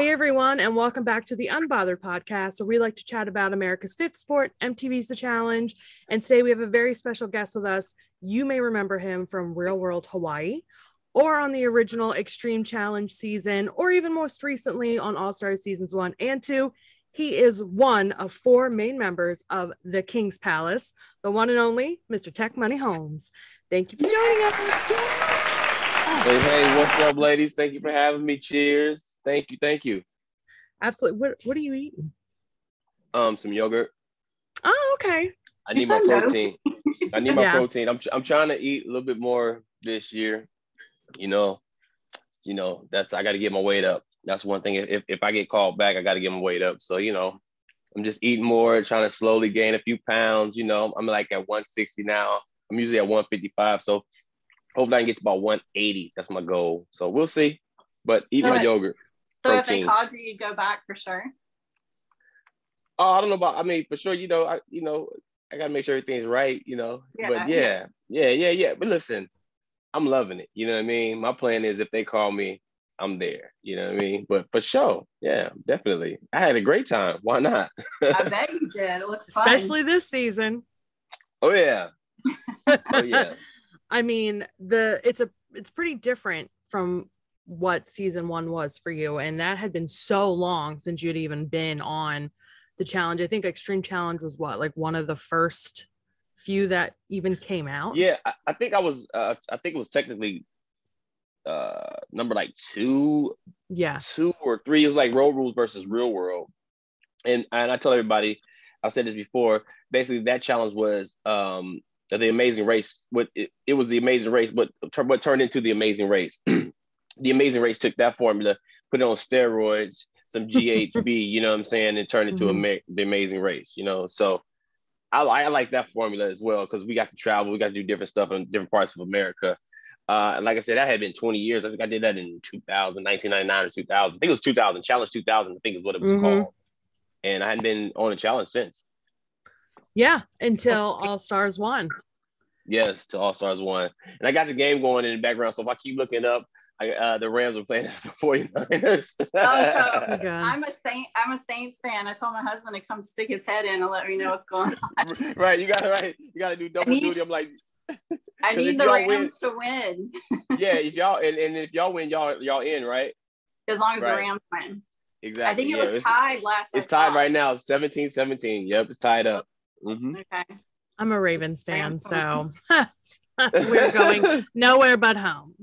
Hey everyone, and welcome back to the Unbothered podcast, where we like to chat about America's fifth sport, MTV's The Challenge. And today we have a very special guest with us. You may remember him from Real World Hawaii, or on the original Extreme Challenge season, or even most recently on All Stars seasons 1 and 2. He is one of 4 main members of the King's Palace, the one and only Mr. Teck Money Holmes. Thank you for joining us. Hey, what's up, ladies? Thank you for having me. Cheers. Thank you. Absolutely. What are you eating? Some yogurt. Oh, okay. I need my protein. I need my protein. I'm trying to eat a little bit more this year. You know, I got to get my weight up. That's one thing. If I get called back, I got to get my weight up. So, I'm just eating more, trying to slowly gain a few pounds. I'm like at 160 now. I'm usually at 155. So hopefully I can get to about 180. That's my goal. So we'll see. But eat my yogurt. So protein. If they called you, you'd go back for sure. Oh, I don't know about. I mean, for sure. I gotta make sure everything's right. Yeah, but yeah. But listen, I'm loving it. You know what I mean? My plan is if they call me, I'm there. You know what I mean? But for sure, yeah, definitely. I had a great time. Why not? I bet you did. It looks fun. Especially this season. Oh yeah. Oh yeah. I mean, it's pretty different from what season 1 was for you, and that had been so long since you'd even been on the challenge. I think Extreme Challenge was like one of the first few that even came out. Yeah, I think I was I think it was technically number like 2 or 3. It was like Road Rules versus Real World, and I tell everybody, I've said this before, basically that challenge was the Amazing Race. It was the Amazing Race, but what turned into the Amazing Race. The Amazing Race took that formula, put it on steroids, some GHB, you know what I'm saying, and turned into the Amazing Race, So I like that formula as well, because we got to travel, we got to do different stuff in different parts of America. And like I said, that had been 20 years. I think I did that in 2000, 1999 or 2000. I think it was 2000, Challenge 2000, I think is what it was called. And I hadn't been on a challenge since. Yeah, until All Stars 1. Yes, to All Stars 1. And I got the game going in the background, so if I keep looking up, the Rams are playing the 49ers. I'm a Saints fan. I told my husband to come stick his head in and let me know what's going on. Right, you gotta do double duty. I'm like, I need the Rams to win. Yeah, if y'all win, y'all in, right? As long as the Rams win. Exactly. I think it was tied last. It's tied right now, 17-17. Yep, it's tied up. Okay. I'm a Ravens fan, so we're going nowhere but home.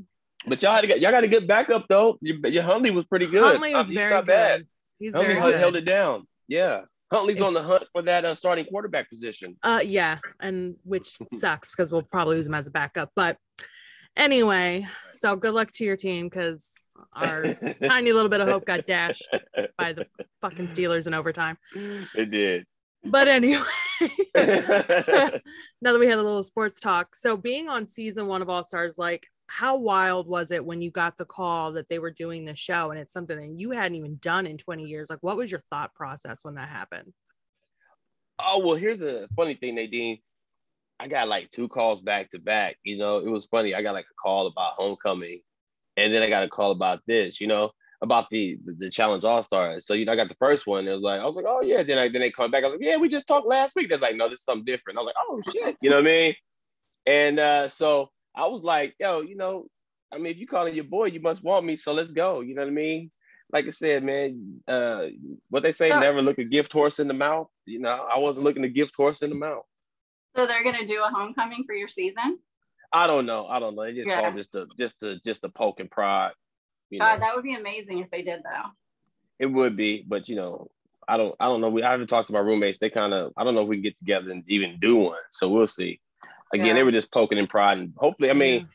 But y'all got a good backup though. Your Huntley was pretty good. Huntley was very good. Bad. He's Huntley very good. Held it down. Yeah, Huntley's on the hunt for that starting quarterback position. Yeah, and which sucks because we'll probably lose him as a backup. But anyway, so good luck to your team, because our tiny little bit of hope got dashed by the fucking Steelers in overtime. It did. But anyway, now that we had a little sports talk, so being on season 1 of All Stars, like, how wild was it when you got the call that they were doing the show and it's something that you hadn't even done in 20 years? Like, what was your thought process when that happened? Oh, well, here's a funny thing, Nadine. I got like 2 calls back to back. It was funny. I got like a call about homecoming, and then I got a call about this, about the Challenge All Stars. So, I got the first one. I was like, oh yeah. Then they come back. I was like, yeah, we just talked last week. They're like, no, this is something different. I was like, oh shit. You know what I mean? And so I was like, yo, if you calling your boy, you must want me. So let's go. You know what I mean? Like I said, man, what they say, never look a gift horse in the mouth. I wasn't looking a gift horse in the mouth. So they're going to do a homecoming for your season? I don't know. They just called just to poke and prod. That would be amazing if they did, though. It would be, but I don't know. I haven't talked to my roommates. They I don't know if we can get together and even do one. So we'll see. Again, they were just poking and prodding. Hopefully,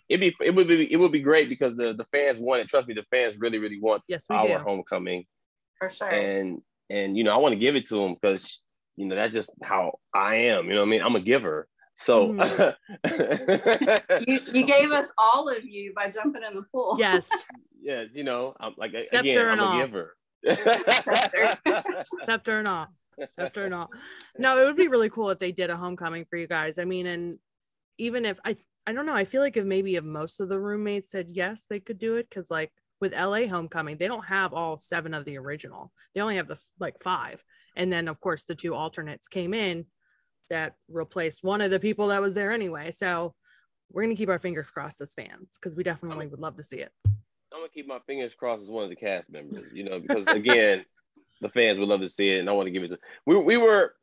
it would be great, because the fans want it. Trust me, the fans really, really want our homecoming. For sure. And I want to give it to them, because that's just how I am. You know what I mean? I'm a giver. So you gave us all of you by jumping in the pool. Yes. Yeah, I'm like, Scepter again, I'm a giver. Scepter and all. No, it would be really cool if they did a homecoming for you guys. I mean, and even if I don't know, I feel like if most of the roommates said yes, they could do it, because like with LA Homecoming, they don't have all 7 of the original. They only have the like 5. And then of course the 2 alternates came in that replaced one of the people that was there anyway. So we're going to keep our fingers crossed as fans, because we definitely would love to see it. I'm going to keep my fingers crossed as one of the cast members, because again, the fans would love to see it, and I want to give it to we were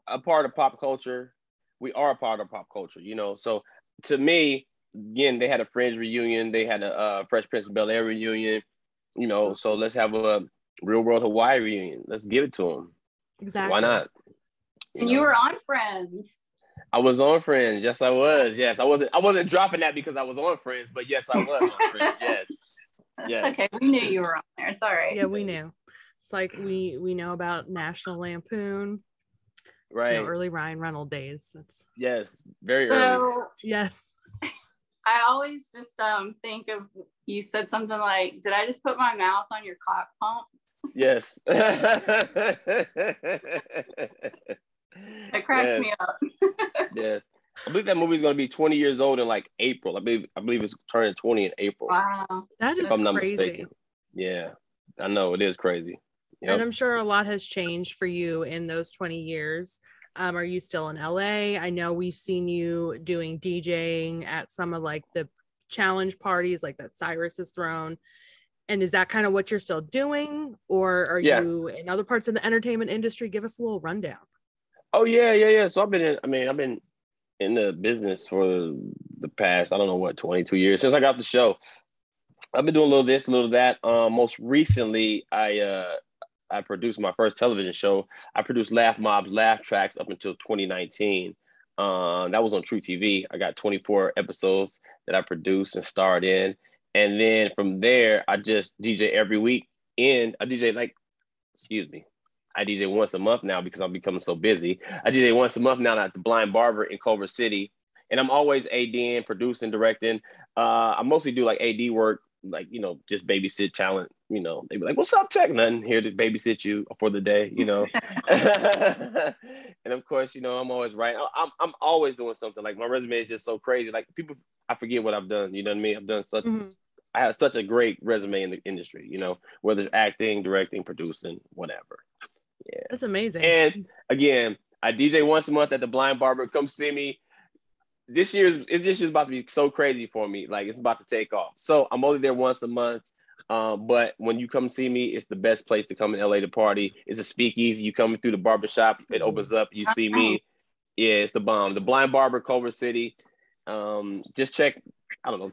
a part of pop culture. We are a part of pop culture, So to me, again, they had a Friends reunion. They had a Fresh Prince of Bel-Air reunion, So let's have a Real World Hawaii reunion. Let's give it to them. Exactly. Why not? And you were on Friends. I was on Friends. Yes, I was. Yes, I wasn't dropping that because I was on Friends, but yes, I was on Friends. Yes. That's okay. We knew you were on there. It's all right. Yeah, we knew. It's like we know about National Lampoon. Right. Early Ryan Reynolds days. Yes, very early. Yes. I always just think of, you said something like, did I just put my mouth on your cock pump? Yes. It cracks me up. Yes. I believe that movie is going to be 20 years old in like April. I believe it's turning 20 in April. Wow. That is crazy. Yeah, I know, it is crazy. Yep. And I'm sure a lot has changed for you in those 20 years. Are you still in LA? I know we've seen you doing DJing at some of like the challenge parties, like that Cyrus has thrown. And is that kind of what you're still doing? Or are you in other parts of the entertainment industry? Give us a little rundown. Oh, yeah. So I've been in the business for the past, 22 years since I got the show. I've been doing a little this, a little that. Most recently, I produced my first television show. I produced Laugh Mob's Laugh Tracks up until 2019. That was on True TV. I got 24 episodes that I produced and starred in. And then from there, I just DJ every week. And I DJ I DJ once a month now because I'm becoming so busy. I DJ once a month now at the Blind Barber in Culver City. And I'm always ADing, producing, directing. I mostly do like AD work, like, just babysit talent. They be like, what's up, Teck? Nothing, here to babysit you for the day, And of course, I'm always writing. I'm always doing something. Like my resume is just so crazy. Like people, I forget what I've done. You know what I mean? I've done such, I have such a great resume in the industry, whether it's acting, directing, producing, whatever. Yeah. That's amazing. And again, I DJ once a month at the Blind Barber. Come see me. This year's about to be so crazy for me. Like it's about to take off. So I'm only there once a month. But when you come see me, it's the best place to come in LA to party. It's a speakeasy. You come through the barbershop, it opens up, you see me. Yeah, it's the bomb. The Blind Barber, Culver City. Just check,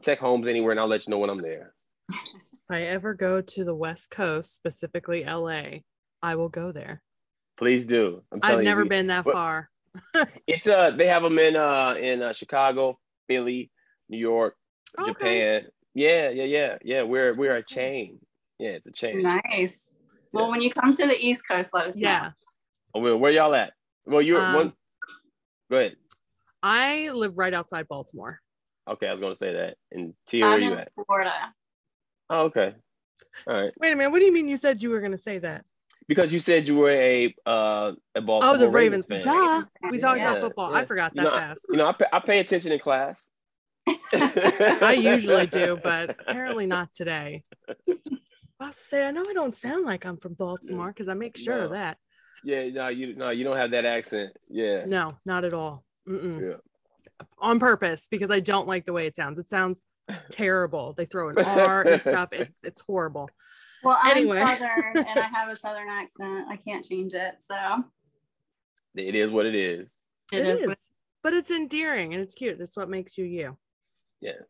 Teck Holmes anywhere, and I'll let you know when I'm there. If I ever go to the West Coast, specifically LA, I will go there. Please do. I've never been that far. It's they have them in Chicago, Philly, New York, Japan. Yeah. We're a chain. Yeah, it's a chain. Nice. Well, when you come to the East Coast, let us know. Oh, where y'all at? Well, you're one. Go ahead. I live right outside Baltimore. Okay, I was gonna say that. And Tia, where are you at? Florida. Oh, okay. All right. Wait a minute. What do you mean you said you were gonna say that? Because you said you were a Baltimore. Oh, the Ravens fan. Duh. We talked about football. I forgot that fast. I pay attention in class. I usually do, but apparently not today. I was to say, I know I don't sound like I'm from Baltimore because I make sure of that. Yeah, you don't have that accent. Yeah. No, not at all. Yeah. On purpose, because I don't like the way it sounds. It sounds terrible. They throw an R and stuff. It's horrible. Well, I'm Southern and I have a Southern accent. I can't change it. So it is what it is. It is. But it's endearing and it's cute. It's what makes you you. Yes.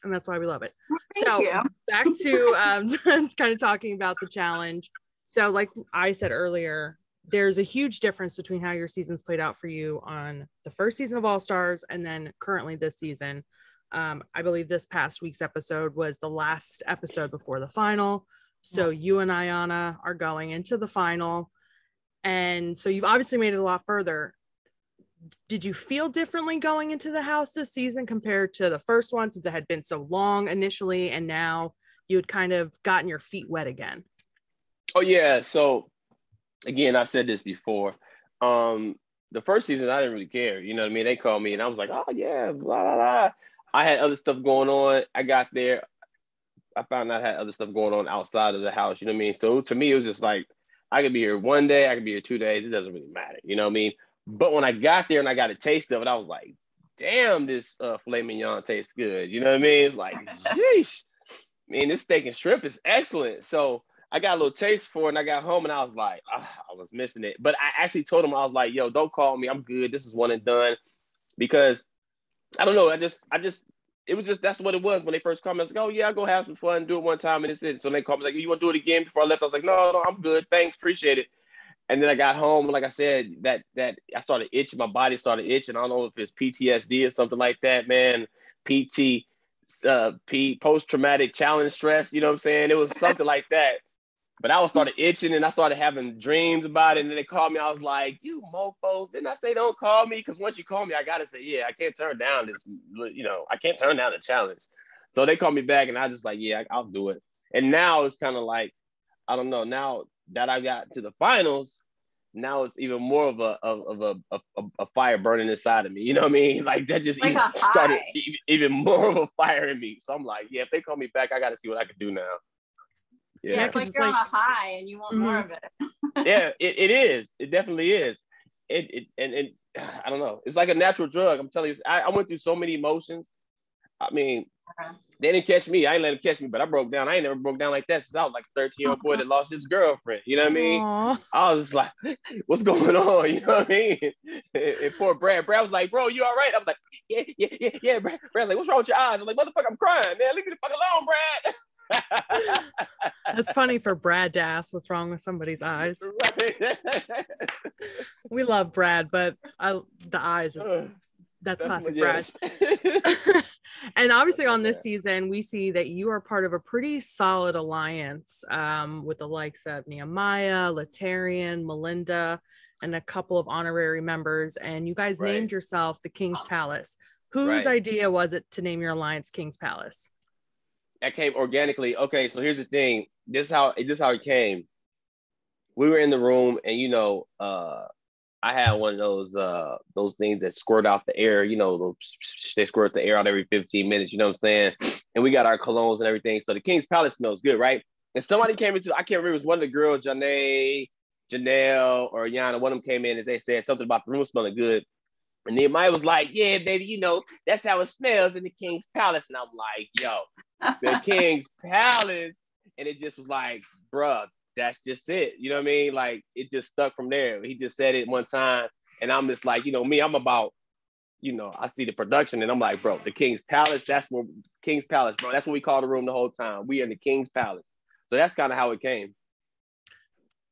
And that's why we love it. Thank you. Back to kind of talking about the challenge. So like I said earlier, there's a huge difference between how your season's played out for you on the first season of All Stars and then currently this season. I believe this past week's episode was the last episode before the final. So you and Ayana are going into the final. And so you've obviously made it a lot further. Did you feel differently going into the house this season compared to the first one, since it had been so long initially and now you had kind of gotten your feet wet again? Oh yeah. So again, I've said this before. The first season, I didn't really care. You know what I mean? They called me and I was like, oh yeah, blah, blah, blah. I had other stuff going on. I got there. I found out I had other stuff going on outside of the house. You know what I mean? So to me, it was just like I could be here one day, I could be here 2 days. It doesn't really matter. You know what I mean? But when I got there and I got a taste of it, I was like, damn, this filet mignon tastes good. You know what I mean? It's like, sheesh. Man, this steak and shrimp is excellent. So I got a little taste for it, and I got home and I was like, I was missing it. But I actually told him, I was like, yo, don't call me. I'm good. This is one and done. Because I don't know. It was just, that's what it was when they first called me. I was like, oh yeah, I'll go have some fun, do it one time, and it's it. So they called me like, you want to do it again? Before I left, I was like, no, I'm good. Thanks, appreciate it. And then I got home, like I said, that I started itching. My body started itching. I don't know if it's PTSD or something like that, man. Post-traumatic challenge stress. You know what I'm saying? It was something like that. But I started itching, and I started having dreams about it. And then they called me. I was like, you mofos, didn't I say don't call me? Because once you call me, I got to say, yeah, I can't turn down this, I can't turn down the challenge. So they called me back, and I just like, yeah, I'll do it. And now it's kind of like, I don't know, now that I got to the finals, now it's even more of a fire burning inside of me. You know what I mean? Like that just like started even more of a fire in me. So I'm like, yeah, if they call me back, I got to see what I can do now. Yeah, it's like you're on a high and you want more of it. Yeah, it is. It definitely is. And I don't know. It's like a natural drug. I'm telling you, I went through so many emotions. I mean, they didn't catch me. I ain't let them catch me, but I broke down. I ain't never broke down like that since I was like a 13-year-old boy that lost his girlfriend. You know what I mean? Aww. I was just like, what's going on? You know what I mean? And poor Brad. Brad was like, bro, you all right? I was like, yeah. Brad's like, what's wrong with your eyes? I'm like, motherfucker, I'm crying, man. Leave me the fuck alone, Brad. That's funny for Brad to ask what's wrong with somebody's eyes. Right. We love Brad, but the eyes that's classic Brad. And obviously on this season we see that you are part of a pretty solid alliance with the likes of Nehemiah, Latarian, Melinda, and a couple of honorary members, and you guys named yourself the King's Palace. Whose idea was it to name your alliance King's Palace? That came organically. Okay, so here's the thing. This is how it came. We were in the room, and I had one of those things that squirt out the air. They squirt the air out every 15 minutes. You know what I'm saying? And we got our colognes and everything. So the King's Palace smells good, right? And somebody came into, I can't remember, it was one of the girls, Janelle or Yana. One of them came in and they said something about the room smelling good. And Nehemiah was like, yeah, baby, that's how it smells in the King's Palace. And I'm like, yo, the King's Palace. And it just was like, bruh, that's just it. You know what I mean? Like, it just stuck from there. He just said it one time. And I'm just like, me, I'm about, I see the production and I'm like, bro, the King's Palace, King's Palace, bro. That's what we call the room the whole time. We are in the King's Palace. So that's kind of how it came.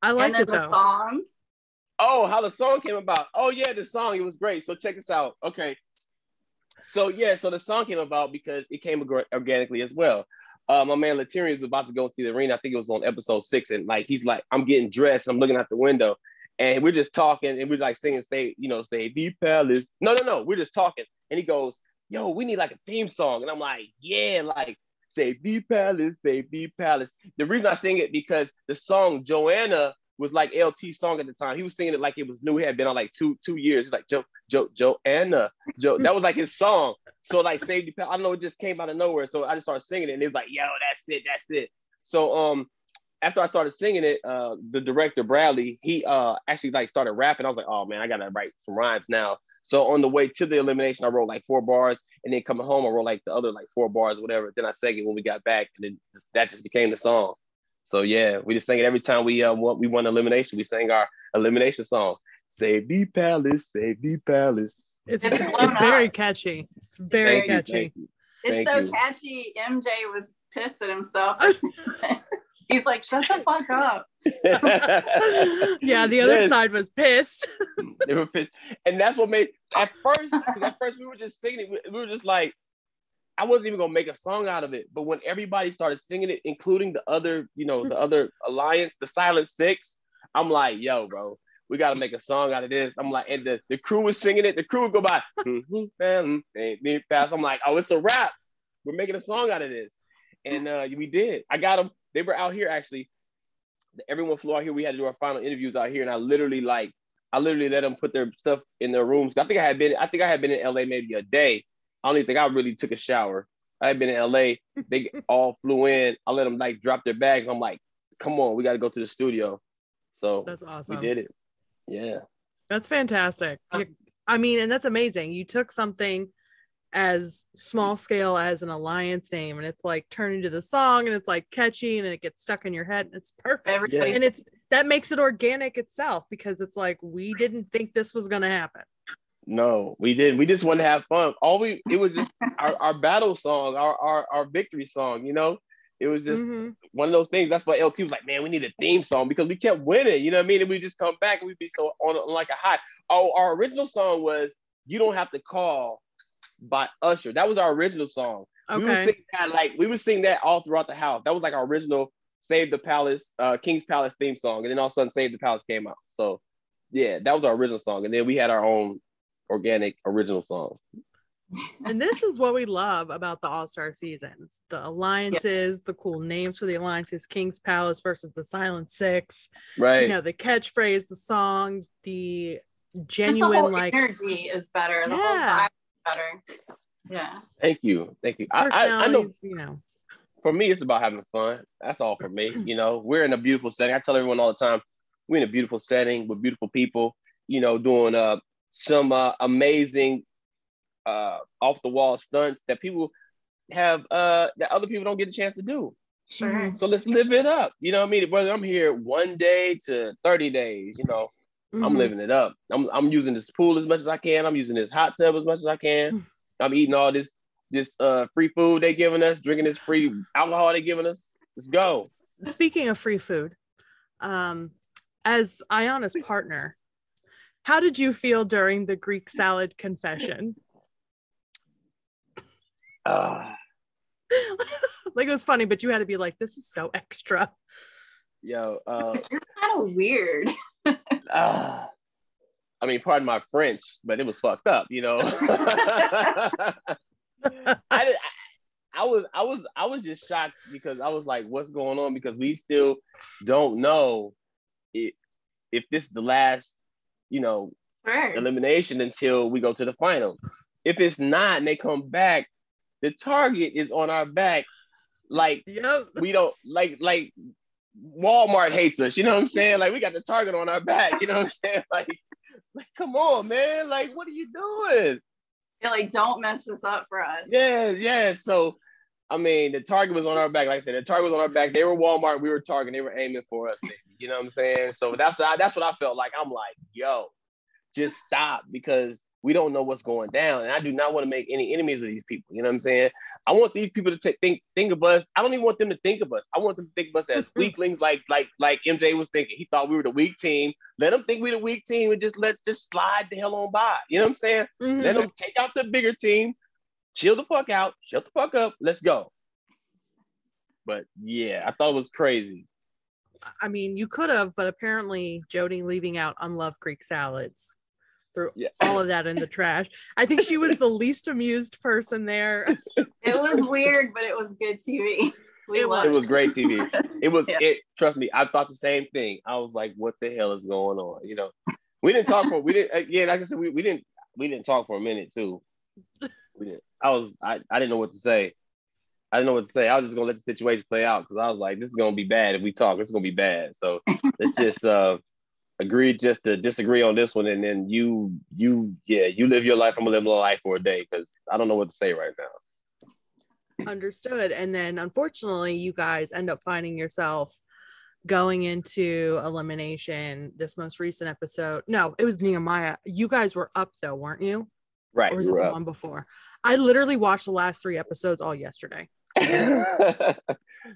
I like it, though. Song. Oh, how the song came about. Oh, yeah, the song. It was great. So check this out. Okay. So the song came about because it came organically as well. My man Latarian was about to go into the arena. I think it was on episode 6. And like, he's like, I'm getting dressed. I'm looking out the window. And we're just talking. And we're like singing, say the palace. No. We're just talking. And he goes, yo, we need like a theme song. And I'm like, yeah, like, save the palace, save the palace. The reason I sing it because the song Joanna was like LT's song at the time. He was singing it like it was new. He had been on like two years. He's like, Joanna. That was like his song. So like Save the Palace, I don't know, it just came out of nowhere. So I just started singing it and it was like, yo, that's it. So after I started singing it, the director Bradley, he actually like started rapping. I was like, oh man, I gotta write some rhymes now. So on the way to the elimination, I wrote like 4 bars, and then coming home, I wrote like the other like 4 bars, whatever. Then I sang it when we got back, and then that just became the song. So yeah, we just sang it every time we won elimination. We sang our elimination song. Save the palace, save the palace. It's very catchy. It's very catchy. It's so catchy. MJ was pissed at himself. He's like, shut the fuck up. Yeah, the other side was pissed. They were pissed. And that's what made, at first we were just singing it. We were just like, I wasn't even gonna make a song out of it. But when everybody started singing it, including the other, the other alliance, the Silent Six, I'm like, yo, bro, we gotta make a song out of this. I'm like, and the crew was singing it. The crew would go by. I'm like, oh, it's a rap. We're making a song out of this. And we did. I got them. They were out here actually. Everyone flew out here. We had to do our final interviews out here, and I literally let them put their stuff in their rooms. I think I had been in LA maybe a day. I don't even think I really took a shower. I had been in LA. They all flew in. I let them like drop their bags. I'm like, come on, we got to go to the studio. So that's awesome. We did it. Yeah. That's fantastic. I mean, and that's amazing. You took something as small scale as an Alliance name, and it's like turned into the song, and it's like catchy, and it gets stuck in your head, and it's perfect. And it's that makes it organic itself, because it's like, we didn't think this was going to happen. No, we did. We just wanted to have fun. It was just our battle song, our victory song, you know. It was just one of those things. That's why LT was like, man, we need a theme song, because we kept winning, you know what I mean? And we just come back and we'd be so on like a high. Oh, our original song was You Don't Have to Call by Usher. That was our original song. Okay. We would sing that all throughout the house. That was like our original Save the Palace, King's Palace theme song. And then all of a sudden Save the Palace came out. So yeah, that was our original song. And then we had our own organic original song. And this is what we love about the All-Star seasons: the alliances, the cool names for the alliances, King's Palace versus the Silent Six, right? You know, the catchphrase, the song, the genuine, just the whole like energy is better. The whole vibe is better. Yeah. Thank you. I know, you know, for me, it's about having fun. That's all for me. You know, we're in a beautiful setting. I tell everyone all the time, we're in a beautiful setting with beautiful people, you know, doing some amazing off the wall stunts that people have that other people don't get a chance to do. Sure. So let's live it up. You know what I mean? Whether I'm here 1 day to 30 days, you know, I'm living it up. I'm using this pool as much as I can. I'm using this hot tub as much as I can. I'm eating all this free food they giving us, drinking this free alcohol they giving us. Let's go. Speaking of free food, as Ayana's partner, how did you feel during the Greek salad confession? Like, it was funny, but you had to be like, this is so extra. Yo, it's just kind of weird. I mean, pardon my French, but it was fucked up, you know. I was just shocked, because I was like, what's going on? Because we still don't know if this is the last, you know, elimination until we go to the final. If it's not and they come back, the target is on our back. Like, we don't like Walmart hates us, you know what I'm saying? Like, we got the target on our back, you know what I'm saying? Like come on, man. Like, what are you doing? Yeah, like, don't mess this up for us. Yeah. So, I mean, the target was on our back. Like I said, the target was on our back. They were Walmart, we were Target. They were aiming for us, baby. You know what I'm saying? So that's what I felt like. I'm like, yo, just stop, because we don't know what's going down. And I do not want to make any enemies of these people. You know what I'm saying? I want these people to think of us. I don't even want them to think of us. I want them to think of us as weaklings, like MJ was thinking. He thought we were the weak team. Let them think we're the weak team, and let's slide the hell on by. You know what I'm saying? Let them take out the bigger team, chill the fuck out, shut the fuck up, let's go. But yeah, I thought it was crazy. I mean, you could have, but apparently Jody leaving out unloved Greek salads threw all of that in the trash. I think she was the least amused person there. It was weird, but it was good TV. It was great TV. It was trust me, I thought the same thing. I was like, what the hell is going on? You know, we didn't talk for like I said, we didn't talk for a minute too. We didn't. I didn't know what to say. I was just gonna let the situation play out, because I was like, this is gonna be bad if we talk. It's gonna be bad. So let's just agree just to disagree on this one, and then you live your life. I'm gonna live my life for a day, because I don't know what to say right now. Understood. And then unfortunately, you guys end up finding yourself going into elimination. This most recent episode. No, it was Nehemiah. You guys were up though, weren't you? Right. Or was it the one before? I literally watched the last 3 episodes all yesterday.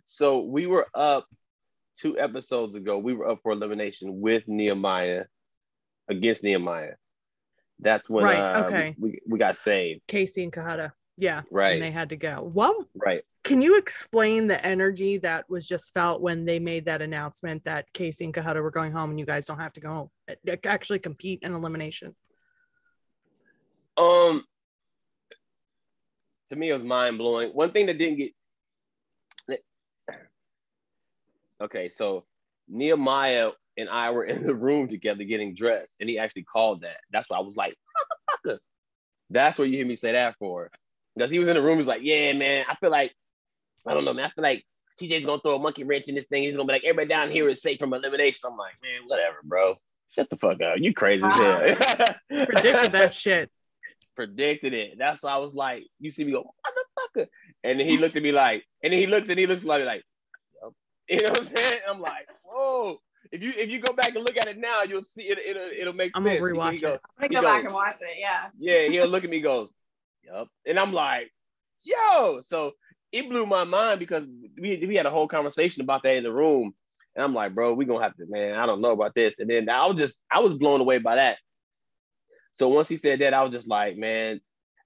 So we were up 2 episodes ago. We were up for elimination with Nehemiah, against Nehemiah. That's when we got saved. Casey and Khauta. Yeah. Right. And they had to go. Well, right. Can you explain the energy that was just felt when they made that announcement that Casey and Khauta were going home and you guys don't have to go home, actually compete in elimination? To me, it was mind-blowing. One thing that didn't get... Okay, so Nehemiah and I were in the room together getting dressed, and he actually called that. That's why I was like, motherfucker. That's what you hear me say that for. Because he was in the room, he's like, yeah, man, I feel like, I don't know, man, I feel like TJ's gonna throw a monkey wrench in this thing. He's gonna be like, everybody down here is safe from elimination. I'm like, man, whatever, bro. Shut the fuck up. You crazy as hell. Predicted that shit. Predicted it. That's why I was like, you see me go, motherfucker. And then he looked at me like, and then he looks like, yep. You know what I'm saying? I'm like, whoa. If you go back and look at it now, you'll see it'll make sense. I'm gonna rewatch it. I'm gonna go back and watch it. Yeah. Yeah, he'll look at me and goes, yep. And I'm like, yo. So it blew my mind because we had a whole conversation about that in the room. And I'm like, bro, we gonna have to, man, I don't know about this. And then I was blown away by that. So once he said that, I was just like, man,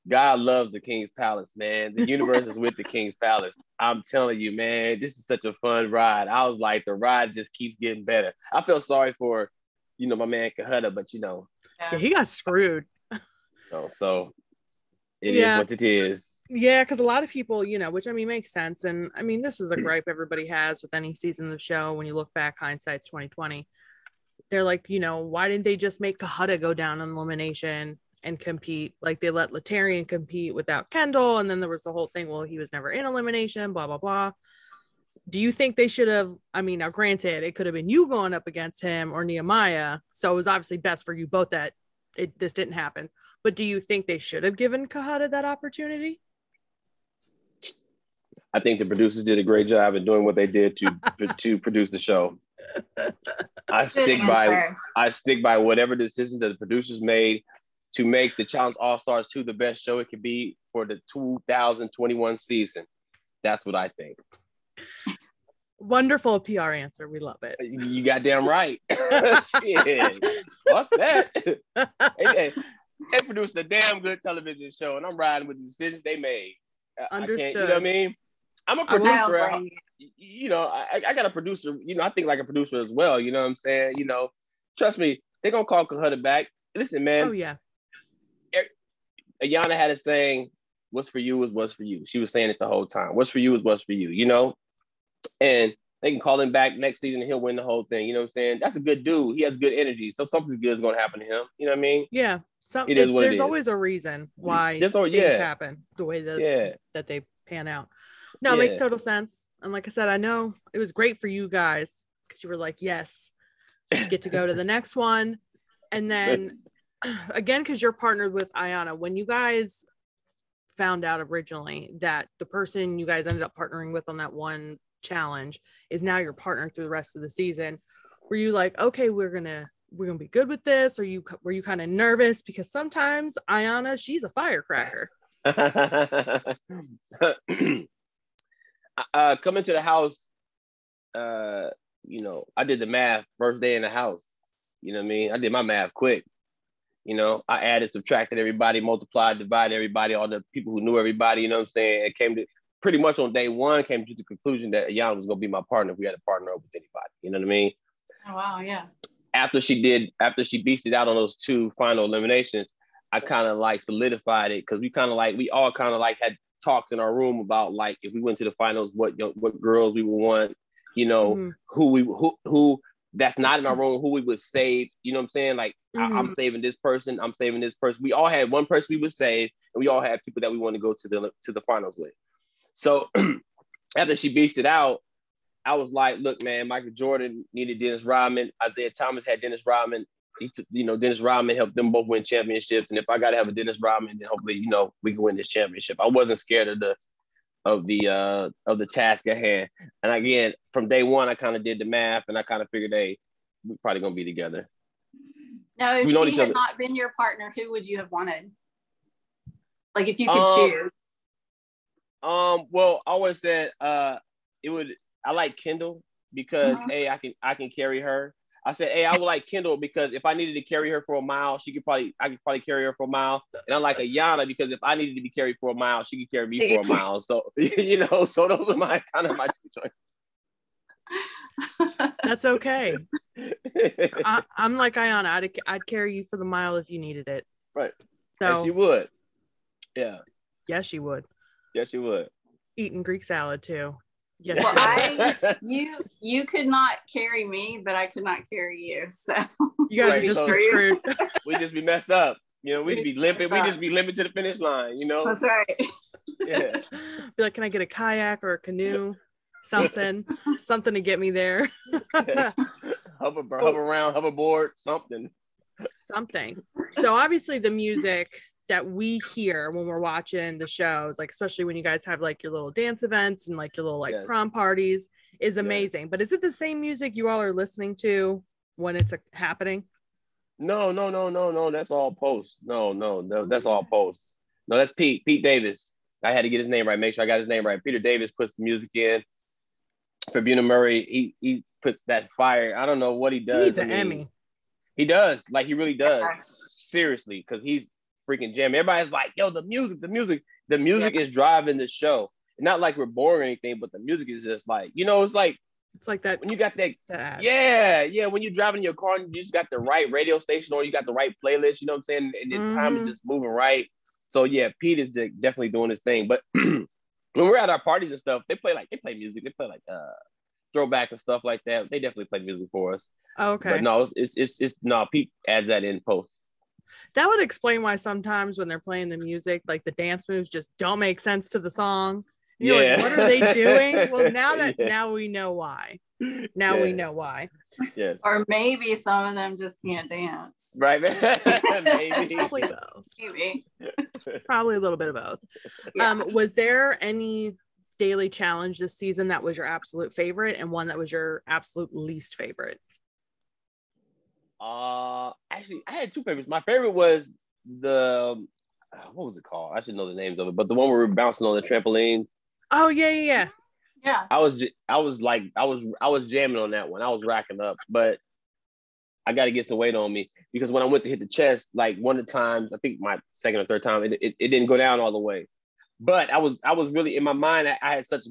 God loves the King's Palace, man. The universe is with the King's Palace. I'm telling you, man, this is such a fun ride. I was like, the ride just keeps getting better. I feel sorry for, my man Khauta, but yeah, he got screwed. So it is what it is. Yeah, because a lot of people, which makes sense. And this is a gripe everybody has with any season of the show. When you look back, hindsight's 2020. They're like, why didn't they just make Khauta go down on elimination and compete? Like they let Laterrian compete without Kendall, and then there was the whole thing, well, he was never in elimination, blah blah blah. Do you think they should have, now granted it could have been you going up against him or Nehemiah, so it was obviously best for you both that this didn't happen, but do you think they should have given Khauta that opportunity? I think the producers did a great job in doing what they did to produce the show. I stick by whatever decisions that the producers made to make the Challenge All-Stars 2 the best show it could be for the 2021 season. That's what I think. Wonderful PR answer. We love it. You goddamn right. Shit. Fuck that. They produced a damn good television show, and I'm riding with the decisions they made. Understood. You know what I mean? I'm a producer. I got a producer. I think like a producer as well. You know what I'm saying? Trust me, they're going to call Khauta back. Listen, man. Oh, yeah. Ayana had a saying, what's for you is what's for you. She was saying it the whole time. What's for you is what's for you, And they can call him back next season and he'll win the whole thing. You know what I'm saying? That's a good dude. He has good energy. So something good is going to happen to him. You know what I mean? Yeah. There's always a reason why things happen the way that they pan out. No, it makes total sense. And like I said, I know it was great for you guys because you were like, yes, get to go to the next one. And then again, because you're partnered with Ayana, when you guys found out originally that the person you guys ended up partnering with on that one challenge is now your partner through the rest of the season, were you like, okay, we're gonna be good with this? Or were you kind of nervous? Because sometimes Ayana, she's a firecracker. Coming to the house, I did the math first day in the house. You know what I mean? I did my math quick. I added, subtracted everybody, multiplied, divided everybody, all the people who knew everybody, you know what I'm saying? It came to pretty much on day one, came to the conclusion that Ayana was going to be my partner if we had to partner up with anybody. You know what I mean? Oh, wow, yeah. After she beasted out on those 2 final eliminations, I kind of like solidified it because we all kind of like had talks in our room about like if we went to the finals, what girls we would want, who that's not in our room, who we would save. You know what I'm saying? Like I'm saving this person, I'm saving this person. We all had one person we would save, and we all had people that we want to go to the finals with. So after she beasted out, I was like, look, man, Michael Jordan needed Dennis Rodman. Isaiah Thomas had Dennis Rodman. Dennis Rodman helped them both win championships. And if I got to have a Dennis Rodman, then hopefully, we can win this championship. I wasn't scared of the task at hand. And again, from day one, I kind of did the math and I kind of figured, hey, we're probably going to be together. Now, if she had not been your partner, who would you have wanted? Like if you could choose. Well, I always said I like Kendall because I can carry her. I said, hey, I would like Kendall because if I needed to carry her for a mile, I could probably carry her for a mile. And I like Ayana because if I needed to be carried for a mile, she could carry me for a mile. So, so those are my 2 choices. That's okay. I'm like Ayana. I'd carry you for the mile if you needed it. Right. So, and she would. Yeah. Yes, she would. Yes, she would. Eating Greek salad too. Yes. Well, you could not carry me, but I could not carry you. So you guys would just be screwed. We just be messed up. We'd be limping. We just be limping to the finish line. That's right. Yeah. Be like, can I get a kayak or a canoe? Something to get me there. Hover around, hoverboard, something. So obviously the music that we hear when we're watching the shows, like especially when you guys have like your little dance events and like your little like prom parties, is amazing. But is it the same music you all are listening to when it's happening? No. That's all post. No. That's all post. No, that's Pete Davis. I had to get his name right. Make sure I got his name right. Peter Davis puts the music in. For Buna Murray, he puts that fire. I don't know what he does. He needs an Emmy. He does. Like, he really does. Seriously, because he's freaking jamming. Everybody's like, yo, the music is driving the show. Not like we're boring or anything, but the music is just like, it's like that. When you got that, when you're driving your car and you just got the right radio station or you got the right playlist, you know what I'm saying? And the time is just moving right. So yeah, Pete is definitely doing his thing. But when we're at our parties and stuff, they play music. They play like throwbacks and stuff like that. They definitely play music for us. Oh, okay. But no, it's no, Pete adds that in post. That would explain why sometimes when they're playing the music, like the dance moves just don't make sense to the song. You're like, what are they doing? Well, now we know why. We know why. Yes. Or maybe some of them just can't dance. Right. Maybe. Probably both. Maybe. It's probably a little bit of both. Yeah. Was there any daily challenge this season that was your absolute favorite and one that was your absolute least favorite? Actually, I had two favorites. My favorite was the what was it called? I should know the names of it, but the one where we were bouncing on the trampolines. Oh yeah. I was jamming on that one. I was racking up, but I got to get some weight on me because when I went to hit the chest, like one of the times, I think my second or third time, it didn't go down all the way. But I was really in my mind. I had such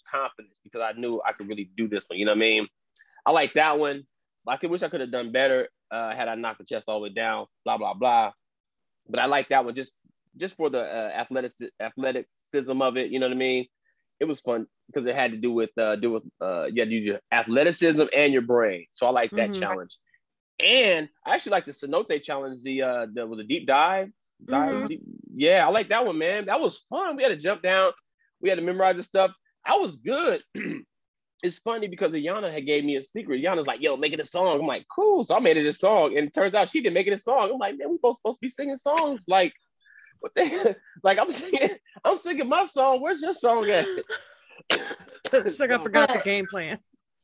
confidence because I knew I could really do this one. You know what I mean? I like that one. I wish I could have done better had I knocked the chest all the way down. Blah blah blah. But I like that one just for the athleticism of it. You know what I mean? It was fun because it had to do with you had to do your athleticism and your brain. So I like that challenge. And I actually like the cenote challenge. The was a deep dive. Yeah, I like that one, man. That was fun. We had to jump down. We had to memorize the stuff. I was good. It's funny because Ayana had gave me a secret. Ayana's like, yo, make it a song. I'm like, cool. So I made it a song. And it turns out she didn't make it a song. I'm like, man, we both supposed to be singing songs. Like, what the like I'm singing my song. Where's your song at? It's like I forgot the game plan.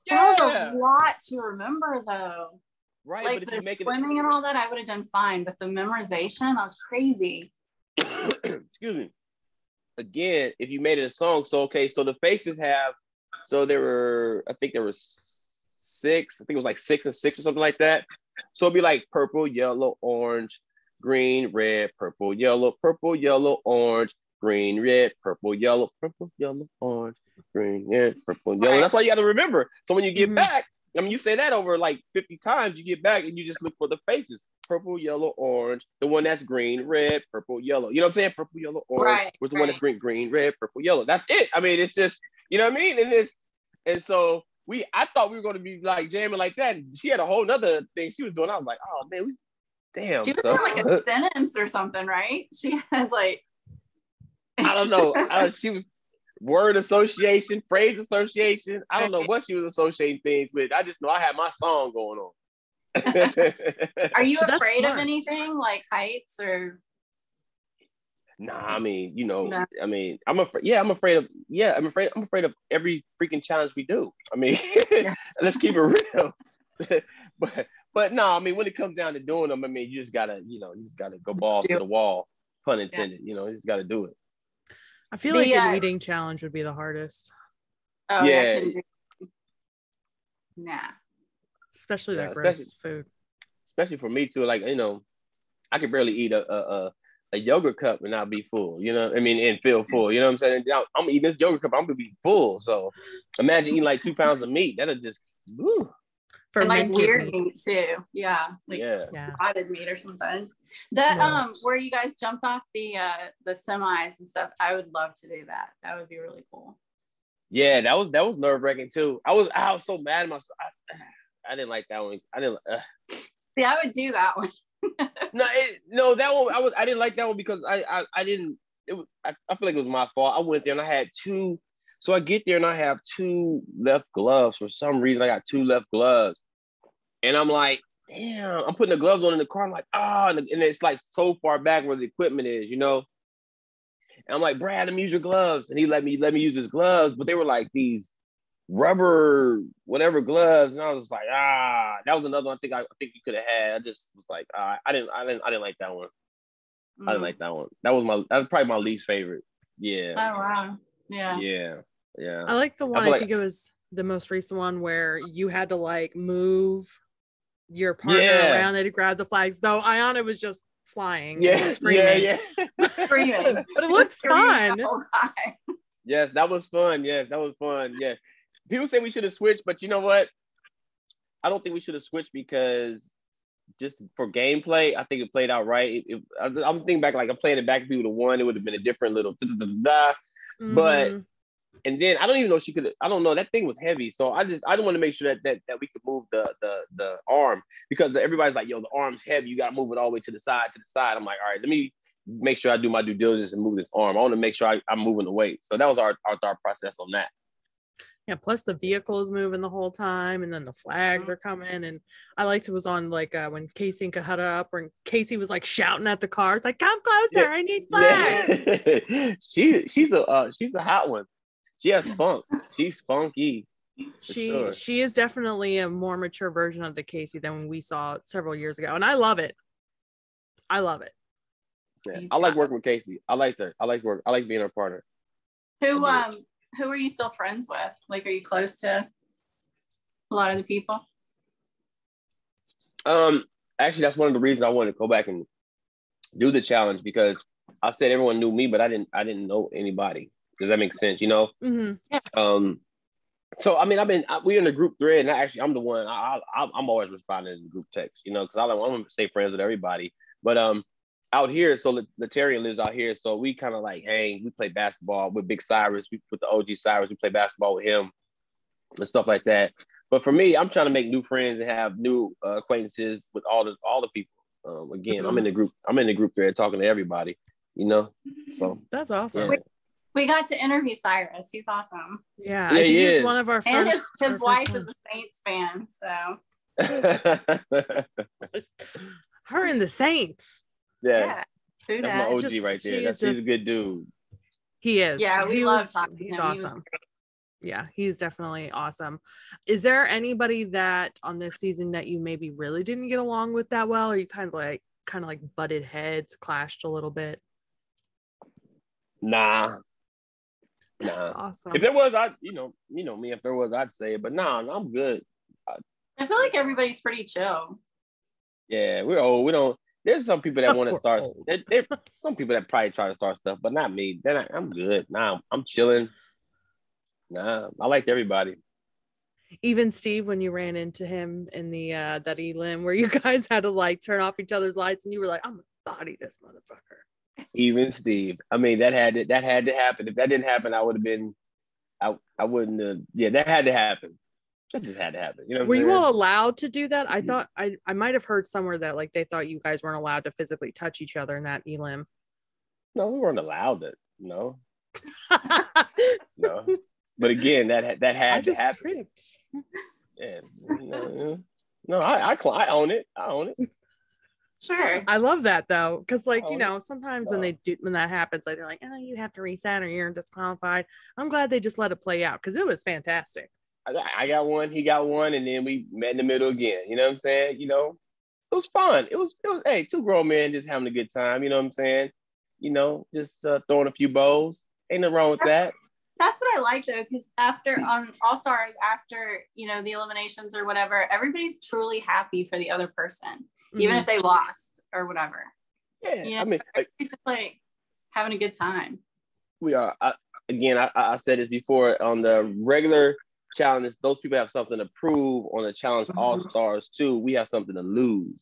Yeah. That was a lot to remember though. Right. Like but if the swimming and all that, I would have done fine. But the memorization, that was crazy. Excuse me. Again, if you made it a song, so the faces have, so I think there was 6. I think it was like 6 and 6 or something like that. So it'd be like purple, yellow, orange, green, red, purple, yellow, orange, green, red, purple, yellow, orange, green, red, purple, yellow. Right. That's all you got to remember. So when you get back, I mean, you say that over like 50 times, you get back and you just look for the faces. Purple, yellow, orange, the one that's green, red, purple, yellow. You know what I'm saying? Purple, yellow, orange. Where's the one that's green, red, purple, yellow. That's it. I mean, it's just, you know what I mean? And so I thought we were going to be like jamming like that. And she had a whole nother thing she was doing. I was like, oh man, damn. She was doing like a sentence or something, right? She had like, I don't know. She was word association, phrase association. I don't know what she was associating things with. I just know I had my song going on. Are you afraid of anything like heights or? Nah, I mean, I mean, I'm afraid. Yeah, I'm afraid of every freaking challenge we do. I mean, let's keep it real. but no, I mean, when it comes down to doing them, I mean, you just gotta go balls to the wall, pun intended. You just gotta do it. I feel like an eating challenge would be the hardest. Oh yeah. Nah. Especially that gross food. Especially for me too. Like, I could barely eat a yogurt cup and not be full, I mean, and feel full, you know what I'm saying? I'm eating this yogurt cup, I'm gonna be full. So imagine eating like 2 pounds of meat. That'll just and like weird meat too. Yeah. Like rotted meat or something. That where you guys jumped off the semis and stuff, I would love to do that. That would be really cool. Yeah, that was nerve-wracking too. I was so mad at myself. I didn't like that one. See, I would do that one. No, that one I didn't like that one because I didn't I feel like it was my fault. I went there and I had two. So I get there and I have two left gloves. For some reason, I got two left gloves. And I'm like, damn, I'm putting the gloves on in the car. I'm like, and it's like so far back where the equipment is, you know? And I'm like, Brad, let me use your gloves. And he let me use his gloves, but they were like these rubber, whatever gloves. And I was like, that was another one I think you could have had. I just was like, I didn't like that one. I didn't like that one. That was probably my least favorite. Yeah. Oh wow. Yeah. Yeah. I like the one, I think it was the most recent one where you had to like move your partner around and to grab the flags. Though Ayana was just flying and screaming. Screaming. But it looks fun. Yes, that was fun. Yeah. People say we should have switched, but you know what? I don't think we should have switched because just for gameplay, I think it played out right. I'm thinking back, like I'm playing it back if we would have won, it would have been a different little But and then I don't even know she could. I don't know, that thing was heavy, so I don't want to make sure that we could move the arm, because everybody's like, yo, the arm's heavy, you got to move it all the way to the side. I'm like, all right, let me make sure I do my due diligence and move this arm. I want to make sure I'm moving the weight. So that was our thought process on that. Yeah, plus the vehicle is moving the whole time, and then the flags are coming. And I liked it was on like when Casey and Khauta up, and Casey was like shouting at the car. It's like, come closer, I need flags. She's a hot one. She has spunk. She's spunky. She is definitely a more mature version of the Casey than we saw several years ago, and I love it. Yeah, I like working with Casey. I like her. I like being her partner. Who are you still friends with? Like, are you close to a lot of the people? Actually, that's one of the reasons I wanted to go back and do the challenge, because I said everyone knew me, but I didn't know anybody. Does that make sense? You know? Mm-hmm. So I mean, we're in the group thread, and I'm the one. I'm always responding to the group text, you know, because I want to stay friends with everybody. But out here, so Latarian lives out here, so we kind of like hang. We play basketball with Big Cyrus. With the OG Cyrus, we play basketball with him and stuff like that. But for me, I'm trying to make new friends and have new acquaintances with all the people. Again, I'm in the group thread talking to everybody, you know. So that's awesome. Yeah. We got to interview Cyrus. He's awesome. Yeah, I think he's one of our first. And his wife is a Saints fan, so. Her and the Saints. Yeah. That's my OG right there. He's a good dude. He is. Yeah, we love talking to him. He's awesome. Yeah, he's definitely awesome. Is there anybody that on this season that you maybe really didn't get along with that well, or you kind of like butted heads, clashed a little bit? Nah. That's awesome. If there was, you know me. If there was, I'd say it. But I'm good. I feel like everybody's pretty chill. Yeah, we're old. We don't. There's some people that want to start. There's some people that probably try to start stuff, but not me. Then I'm good. Nah, I'm chilling. Nah, I liked everybody. Even Steve, when you ran into him in the that elim where you guys had to like turn off each other's lights, and you were like, "I'm gonna body this motherfucker." Even Steve. I mean, that had to happen. If that didn't happen, I would have been. I wouldn't have. Yeah, that had to happen. That just had to happen. You know. Were you all allowed to do that? I thought I might have heard somewhere that like they thought you guys weren't allowed to physically touch each other in that elim. No, we weren't allowed to. No. No. But again, that had to happen. Tripped. Yeah. No, I own it. I own it. Sure. I love that though, because like sometimes when that happens, like they're like, oh, you have to reset or you're disqualified. I'm glad they just let it play out because it was fantastic. I got one, he got one, and then we met in the middle again. You know what I'm saying? You know, it was fun. It was hey, two grown men just having a good time. You know what I'm saying? You know, just throwing a few bowls. Ain't nothing wrong with that. That's what I like though, because after on All Stars, after the eliminations or whatever, everybody's truly happy for the other person, even if they lost or whatever. Yeah, I mean, it's just like having a good time. We are. I said this before on the regular challenge. Those people have something to prove. On the challenge All Stars too, we have something to lose.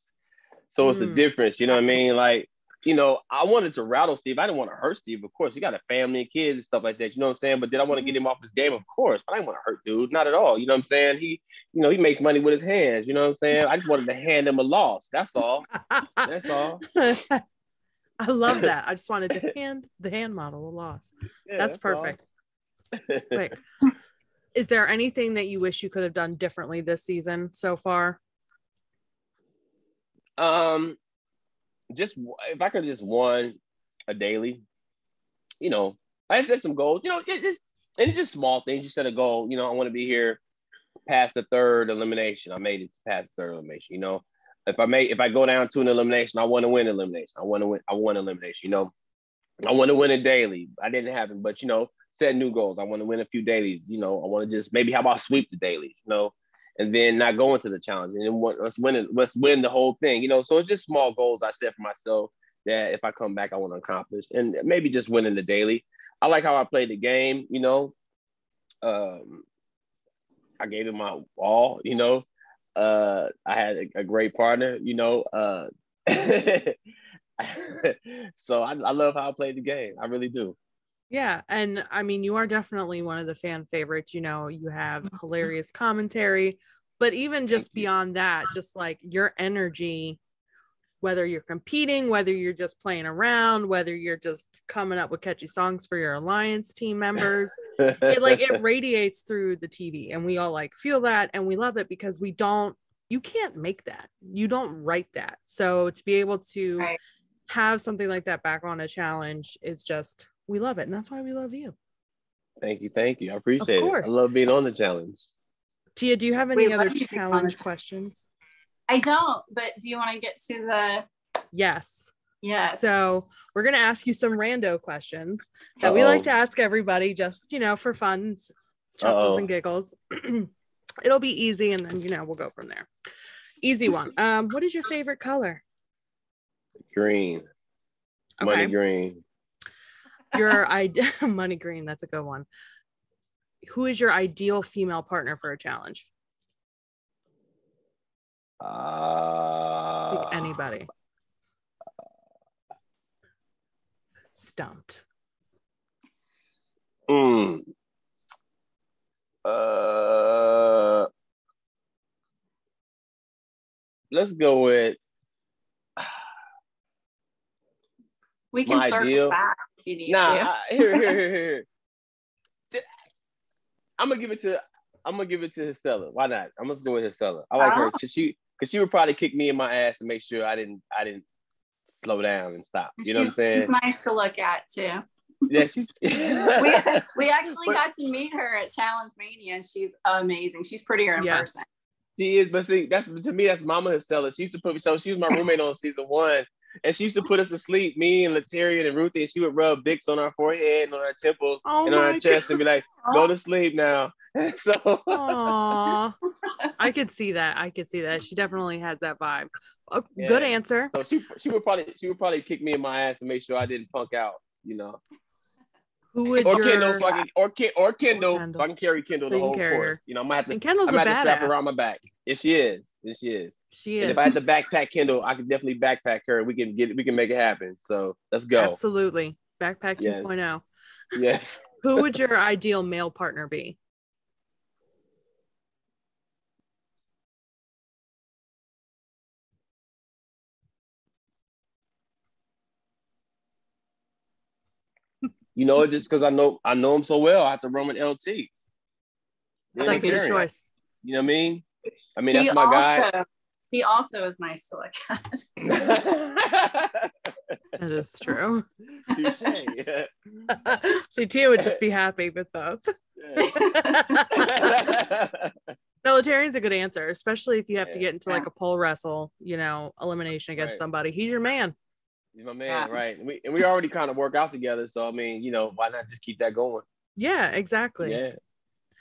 So it's a difference. You know what I mean? Like. I wanted to rattle Steve. I didn't want to hurt Steve, of course. He got a family and kids and stuff like that. You know what I'm saying? But did I want to get him off his game? Of course. But I didn't want to hurt dude. Not at all. You know what I'm saying? He makes money with his hands. You know what I'm saying? I just wanted to hand him a loss. That's all. That's all. I love that. I just wanted to hand the hand model a loss. Yeah, that's perfect. Wait, is there anything that you wish you could have done differently this season so far? Just if I could just won a daily, you know, I set some goals, you know, it's just small things. You set a goal, you know, I want to be here past the third elimination. I made it past the third elimination, you know. If I go down to an elimination, I want to win elimination. I want elimination, you know. I want to win a daily. I didn't have it, but you know, set new goals. I want to win a few dailies, you know. I want to just maybe how about sweep the dailies, you know, and then not go into the challenge. And then let's win the whole thing, you know. So it's just small goals I set for myself that if I come back, I want to accomplish, and maybe just winning the daily. I like how I played the game, you know. I gave it my all, you know. I had a great partner, you know. So I love how I played the game. I really do. Yeah, and I mean, you are definitely one of the fan favorites. You know, you have hilarious commentary, but even just beyond that, just like your energy, whether you're competing, whether you're just playing around, whether you're just coming up with catchy songs for your alliance team members, it radiates through the TV, and we all like feel that, and we love it because you can't make that. You don't write that. So to be able to have something like that back on a challenge is just, we love it. And that's why we love you. Thank you. I appreciate it. I love being on the challenge. Tia, do you have any other challenge questions? I don't, but do you want to get to the... Yes. So we're going to ask you some rando questions that we like to ask everybody, just, you know, for fun, chuckles and giggles. It'll be easy, and then, you know, we'll go from there. Easy one. What is your favorite color? Green. Okay. Money green. Money green. That's a good one. Who is your ideal female partner for a challenge? Anybody. Stumped. Let's go with. We can circle back if you need to. Here. I'm gonna give it to Histella. Why not? I'm gonna go with Histella. I like her because she would probably kick me in my ass to make sure I didn't slow down and stop. You know what I'm saying? She's nice to look at too. Yeah, she's. we actually got to meet her at Challenge Mania, and she's amazing. She's prettier in person. She is, but see, that's Mama Histella. She used to put me. So she was my roommate on season 1. And she used to put us to sleep, me and Latarian and Ruthie, and she would rub Vicks on our forehead and on our temples and on our chest and be like, go to sleep now. So I could see that. She definitely has that vibe. Good answer. So she would probably kick me in my ass and make sure I didn't punk out, you know. Who would Kendall, so I can carry Kendall the whole course. You know, I might have to strap her around my back. Yes, she is. And if I had to backpack Kendall, I could definitely backpack her. We can make it happen. So let's go. Absolutely. Backpack 2.0. Yes. Who would your ideal male partner be? You know, just because I know him so well, I have to run with LT. That's a good choice. You know what I mean? That's my guy. He also is nice to look at. That is true. Touché. See, Tia would just be happy with both. No, Latarian's a good answer, especially if you have to get into like a pole wrestle, you know, elimination against somebody. He's your man. He's my man, right? And we already kind of work out together, so I mean, you know, why not just keep that going? Yeah, exactly. Yeah.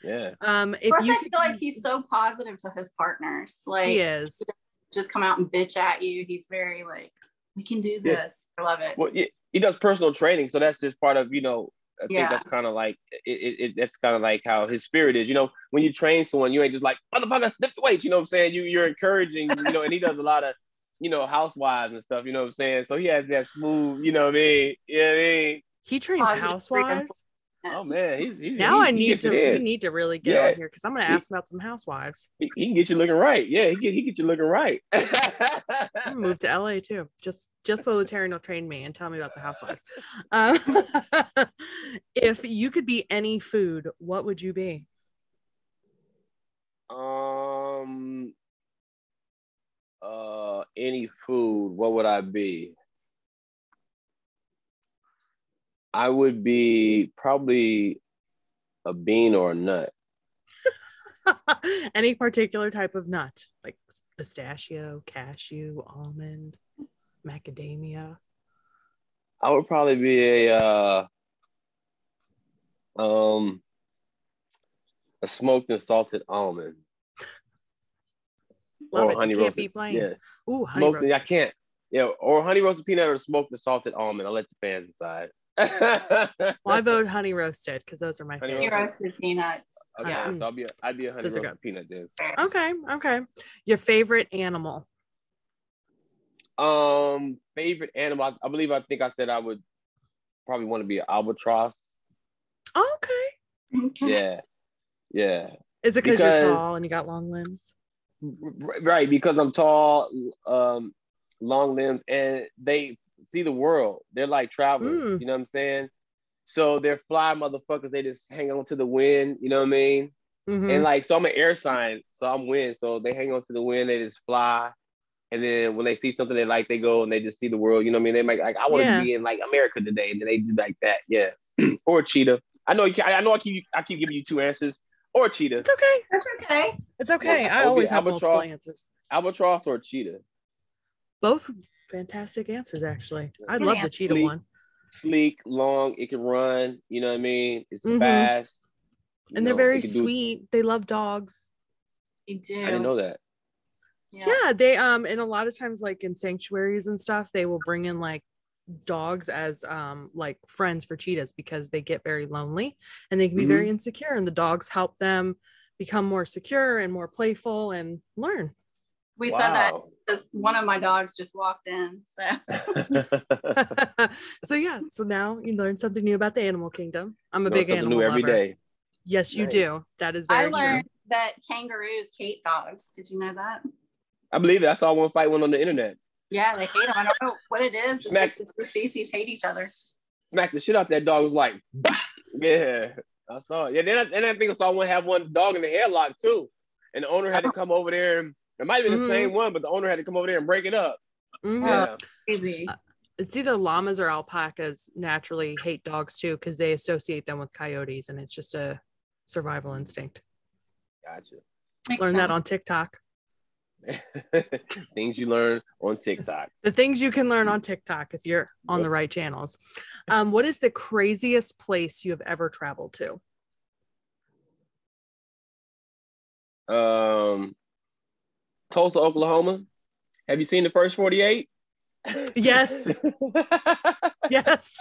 If Plus, I feel like he's so positive to his partners. Like he is. Just come out and bitch at you. He's very like, we can do this. I love it. Well, he does personal training, so that's just part of, you know, I think that's kind of like that's kind of like how his spirit is. You know, when you train someone, you ain't just like, motherfucker, lift the weights. You know what I'm saying? You're encouraging. You know, and he does a lot of, you know, housewives and stuff. You know what I'm saying? So he has that smooth. You know what I mean? Yeah, you know what I mean. He trains housewives. Oh man, now we need to really get on here because I'm gonna ask about some housewives. He can get you looking right. Yeah, he get you looking right. I'm gonna move to LA too, just so the Terry will train me and tell me about the housewives. If you could be any food, what would you be? Any food, what would I be? I would be probably a bean or a nut. Any particular type of nut, like pistachio, cashew, almond, macadamia? I would probably be a smoked and salted almond. Love it. You can't be plain. Yeah. Ooh, honey roasted. I can't. Yeah, or honey roasted peanut or smoked and salted almond. I'll let the fans decide. Well, I vote honey roasted because those are my favorite. Honey roasted peanuts. Okay, yeah. So I'd be a honey roasted peanut then. Okay. Your favorite animal? Favorite animal. I think I said I would probably want to be an albatross. Okay. Yeah. Is it because you're tall and you got long limbs? Right, because I'm tall, long limbs, and they see the world. They're like travelers, you know what I'm saying? So they're fly motherfuckers. They just hang on to the wind, you know what I mean? Mm-hmm. And like, so I'm an air sign, so I'm wind. So they hang on to the wind, they just fly. And then when they see something they like, they go and they just see the world, you know what I mean? They make like, I want to be in like America today. And then they do like that, yeah. Or a cheetah. I keep giving you two answers. Or a cheetah. It's okay. That's okay. It's okay. I always have multiple answers. Albatross or cheetah? Both fantastic answers, actually. I love the cheetah one. Sleek, long, it can run. You know what I mean? It's fast. And they're very sweet. They love dogs. They do. I didn't know that. Yeah, they and a lot of times, like in sanctuaries and stuff, they will bring in like dogs as like friends for cheetahs because they get very lonely and they can be very insecure, and the dogs help them become more secure and more playful and learn. We said that because one of my dogs just walked in. So now you learn something new about the animal kingdom. I'm a big animal new lover. every day. Yes, you do. That is very true. I learned that kangaroos hate dogs. Did you know that? I believe it. I saw one fight on the internet. Yeah, they hate them. I don't know what it is. It's just the species hate each other. Smacked the shit out that dog. Was like, bah! Yeah, I saw it. Yeah, then I think I saw one have one dog in the headlock too, and the owner had to come over there. And it might have been the same one, but the owner had to come over there and break it up. Yeah, crazy. It's either llamas or alpacas naturally hate dogs too because they associate them with coyotes, and it's just a survival instinct. Gotcha. Learn that on TikTok. Things you learn on TikTok. The things you can learn on TikTok if you're on the right channels. What is the craziest place you have ever traveled to? Tulsa, Oklahoma. Have you seen the first 48? Yes. Yes.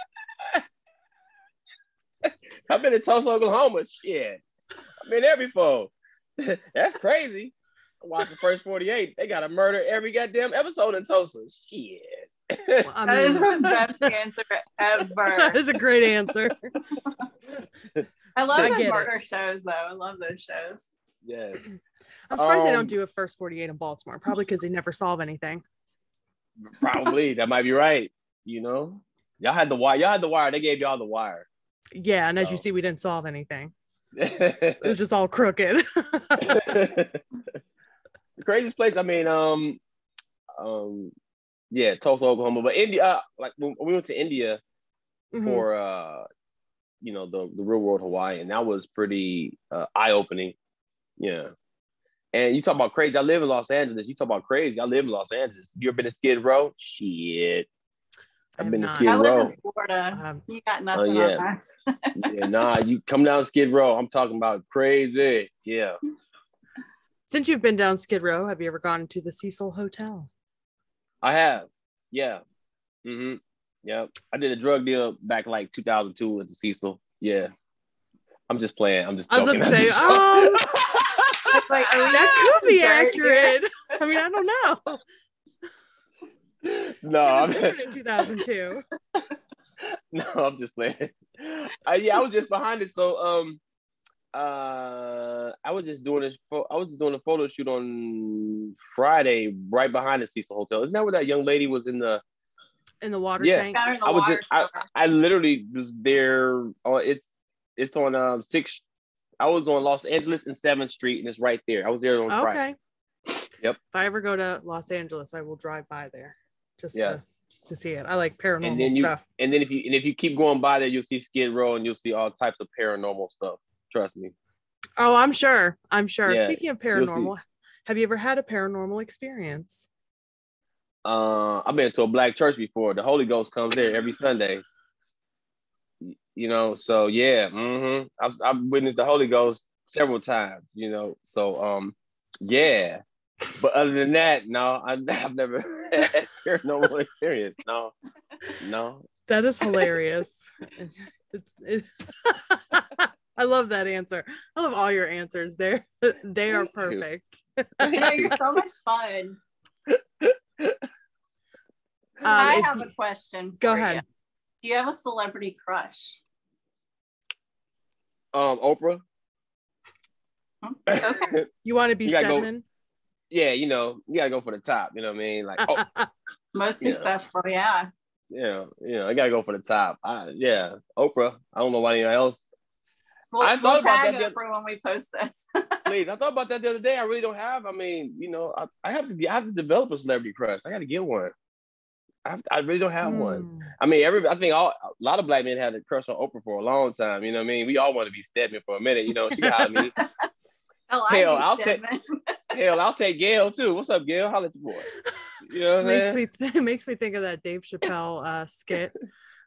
I've been to Tulsa, Oklahoma. Shit. I've been there before. That's crazy. I watched the first 48. They got to murder every goddamn episode in Tulsa. Shit. Well, that is the best answer ever. That is a great answer. I love those murder shows, though. I love those shows. Yeah. I'm surprised they don't do a first 48 in Baltimore. Probably because they never solve anything. Probably. That might be right. You know? Y'all had the wire. They gave y'all the wire. Yeah, and as you see, we didn't solve anything. It was just all crooked. The craziest place, I mean, yeah, Tulsa, Oklahoma, but India, like when we went to India for you know, the real world Hawaii, and that was pretty eye-opening. Yeah. And you talk about crazy. I live in Los Angeles. You talk about crazy. I live in Los Angeles. You ever been to Skid Row? Shit. I've been to Skid Row. I live in Florida. You got nothing on us. Yeah, nah, you come down Skid Row. I'm talking about crazy. Yeah. Since you've been down Skid Row, have you ever gone to the Cecil Hotel? I have. Yeah. Mm-hmm. Yeah. I did a drug deal back like 2002 at the Cecil. Yeah. I'm just playing. I'm just joking. I was going to say, like, that could be accurate. I mean, I don't know. No, I'm in 2002. No, I'm just playing. I was just behind it. So I was just doing a photo shoot on Friday right behind the Cecil Hotel. Isn't that where that young lady was in the water tank? I literally was there. It's on 6th. I was on Los Angeles and 7th Street, and it's right there. I was there on Friday. Yep. If I ever go to Los Angeles, I will drive by there just to see it. I like paranormal stuff. And then if you keep going by there, you'll see Skid Row and you'll see all types of paranormal stuff. Trust me. Oh, I'm sure. Yeah, speaking of paranormal, have you ever had a paranormal experience? I've been to a black church before. The Holy Ghost comes there every Sunday. So yeah, I've witnessed the Holy Ghost several times. So yeah. But other than that, no, I've never had paranormal experience. No. That is hilarious. I love that answer. I love all your answers there. They are perfect. You're so much fun. I have a question. Go ahead. Do you have a celebrity crush? Oprah. Okay. You want to be Stedman? Yeah, you gotta go for the top. You know what I mean? Like, most successful, yeah. Yeah, I gotta go for the top. Oprah. I don't know why anyone else. I thought about that Oprah when we post this. Please, I thought about that the other day. I really don't have. I mean, I have to develop a celebrity crush. I got to get one. I really don't have one. I mean, I think a lot of black men had a crush on Oprah for a long time. You know what I mean? We all want to be Stedman for a minute. She got me. I'll take Gail too. What's up, Gail? Holla at your boy. You know what It makes me think of that Dave Chappelle skit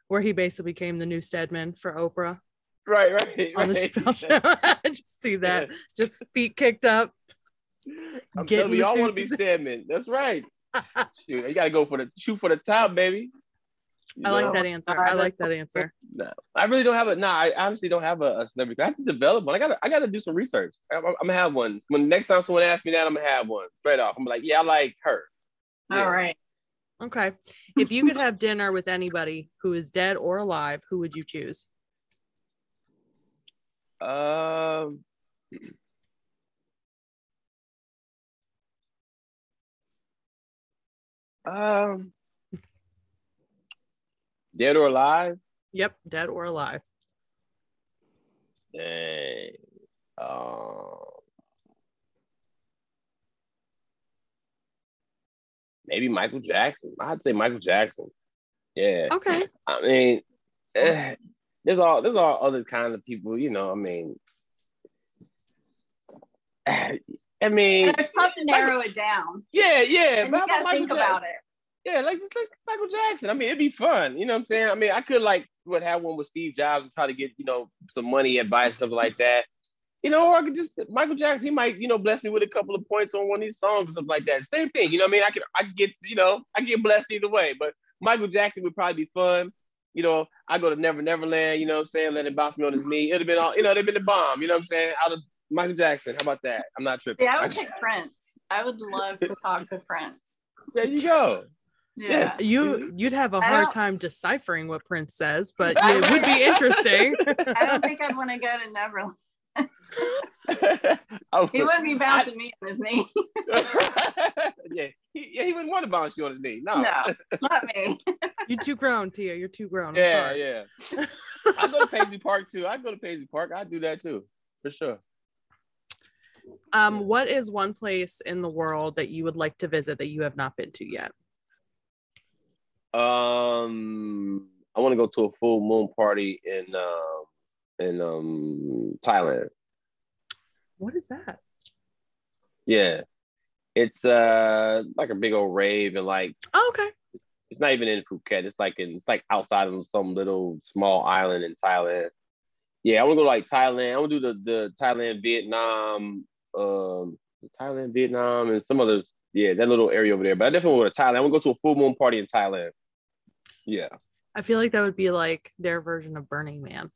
where he basically became the new Stedman for Oprah. Right. On the Chappelle show. I just see that. Just feet kicked up. We all want to be Stedman. That's right. Shoot, you gotta shoot for the top, baby. I like that answer. No, I really don't have I honestly don't have a celebrity. I have to develop one. I gotta do some research. I'm gonna have one. When next time someone asks me that, I'm gonna have one straight off. I'm like, yeah, I like her. Yeah. All right. Okay. If you could have dinner with anybody who is dead or alive, who would you choose? Dead or alive? Yep, dead or alive. Dang. Maybe Michael Jackson. I'd say Michael Jackson. Yeah. Okay. I mean, there's all other kinds of people. I mean. I mean, it's tough to narrow it down. Yeah. And you gotta think about it. Yeah, like Michael Jackson. I mean, it'd be fun. You know what I'm saying? I mean, I could have one with Steve Jobs and try to get some money, advice, stuff like that. Or I could just Michael Jackson. He might bless me with a couple of points on one of these songs or something like that. Same thing. You know what I mean? I could get I get blessed either way. But Michael Jackson would probably be fun. I go to Never Neverland. You know what I'm saying? Let it bounce me on his knee. It'd have been all. It'd been the bomb. You know what I'm saying? Out of Michael Jackson. How about that? I'm not tripping. Yeah, I would pick Prince. I would love to talk to Prince. There you go. Yeah. You'd have a hard time deciphering what Prince says, but it would be interesting. I don't think I'd want to go to Neverland. He wouldn't be bouncing me on his knee. He wouldn't want to bounce you on his knee. No, not me. You're too grown, Tia. You're too grown. Yeah. I go to Paisley Park too. I'd do that too, for sure. What is one place in the world that you would like to visit that you have not been to yet? I want to go to a full moon party in Thailand. What is that? Yeah, it's like a big old rave and like. Oh, okay. It's not even in Phuket. It's like outside of some little small island in Thailand. Yeah, I want to go to Thailand. I want to do the Thailand, Vietnam, and some others. Yeah, that little area over there. But I definitely want to go to Thailand. I want to go to a full moon party in Thailand. Yeah. I feel like that would be like their version of Burning Man.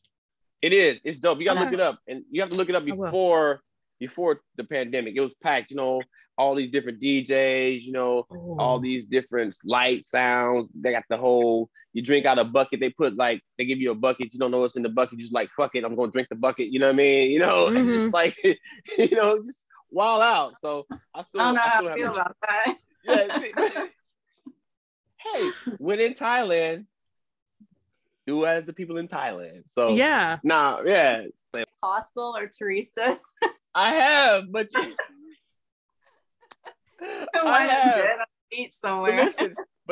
It is. It's dope. You gotta look it up, and you have to look it up before before the pandemic. It was packed, you know, all these different DJs, you know, all these different light sounds. They got the whole, you drink out a bucket. They give you a bucket. You don't know what's in the bucket. You're just like, fuck it, I'm going to drink the bucket. You know what I mean? You know, it's just like, you know, just wild out. So I still don't know how I feel about that. Yeah. Hey, when in Thailand, do as the people in Thailand. So yeah. Hostel or Teresa's? I have, but I have on the beach somewhere. But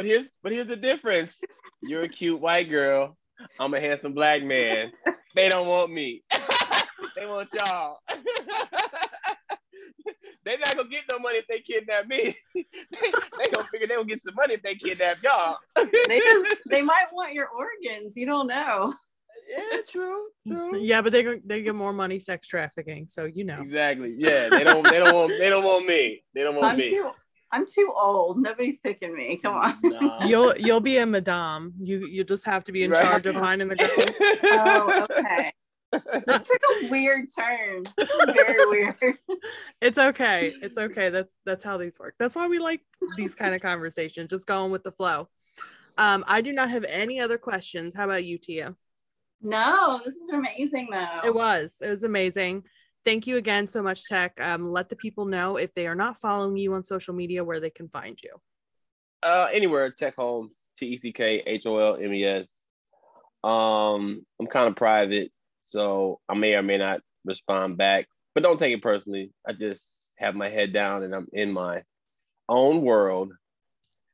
listen, but here's the difference. You're a cute white girl. I'm a handsome black man. They don't want me. They want y'all. They're not gonna get no money if they kidnap me. they gonna figure they gonna get some money if they kidnap y'all. they might want your organs. You don't know. Yeah, true. Yeah, but they get more money sex trafficking, so you know. Exactly. Yeah, they don't want me. They don't want me. I'm too old. Nobody's picking me. Come on. No. You'll be a madame. You just have to be in charge of finding the girls. Oh, okay. That took a weird turn. Very weird. It's okay. That's how these work. That's why we like these kind of conversations, just going with the flow. I do not have any other questions. How about you, Tia? No, this is amazing though. It was amazing. Thank you again so much, Teck. Let the people know, if they are not following you on social media, where they can find you. Anywhere, Teck Holmes, TeckHolmes. I'm kind of private, so I may or may not respond back, but don't take it personally. I just have my head down and I'm in my own world.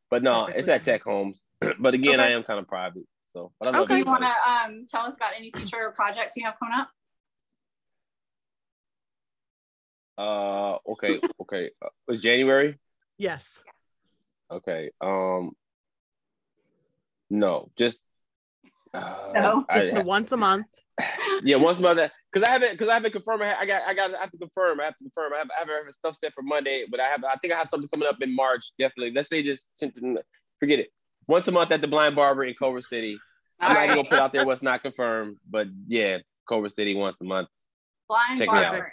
But no, it's at Teck Holmes. But again, I am kind of private. So, but I love Do you want to tell us about any future projects you have coming up? Okay. Was January? Yes. Okay. No, just the once a month. Yeah, once a month. Because I haven't confirmed. I have to confirm. I have stuff set for Monday, but I think I have something coming up in March. Definitely. Let's say forget it. Once a month at the Blind Barber in Culver City. I'm not even gonna put out there what's not confirmed, but yeah, Culver City once a month. Blind Barber.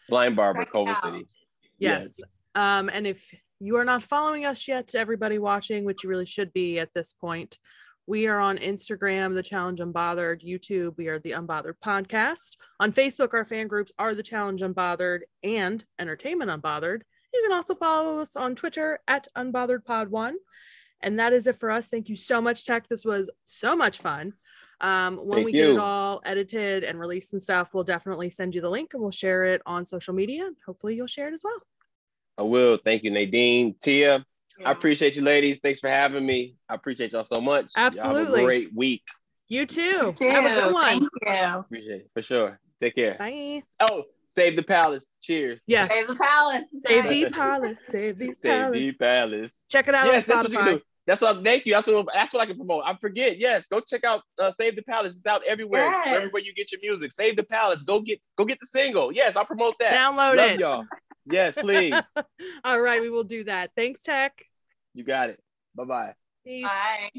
Blind Barber, Culver City. Yes. And if you are not following us yet, everybody watching, which you really should be at this point, we are on Instagram, The Challenge Unbothered. YouTube, we are The Unbothered Podcast. On Facebook, our fan groups are The Challenge Unbothered and Entertainment Unbothered. You can also follow us on Twitter at UnbotheredPod1. And that is it for us. Thank you so much, Teck. This was so much fun. When we get it all edited and released and stuff, we'll definitely send you the link and we'll share it on social media. Hopefully you'll share it as well. I will. Thank you, Nadine. Tia, I appreciate you, ladies. Thanks for having me. I appreciate y'all so much. Absolutely. Y'all have a great week. You too. Have a good one. Thank you. Appreciate it. For sure. Take care. Bye. Oh, save the palace. Cheers. Yeah. Save the palace. Save the palace. Save the palace. Save the palace. Check it out on Spotify. That's what you do. That's what. Thank you. That's what I can promote. I forget. Yes, go check out Save the Palace. It's out everywhere. Yes. Everywhere you get your music. Save the Palace. Go get the single. Yes, I'll promote that. Download Love it, y'all. Yes, please. All right, we will do that. Thanks, Teck. You got it. Bye-bye. Peace. Bye.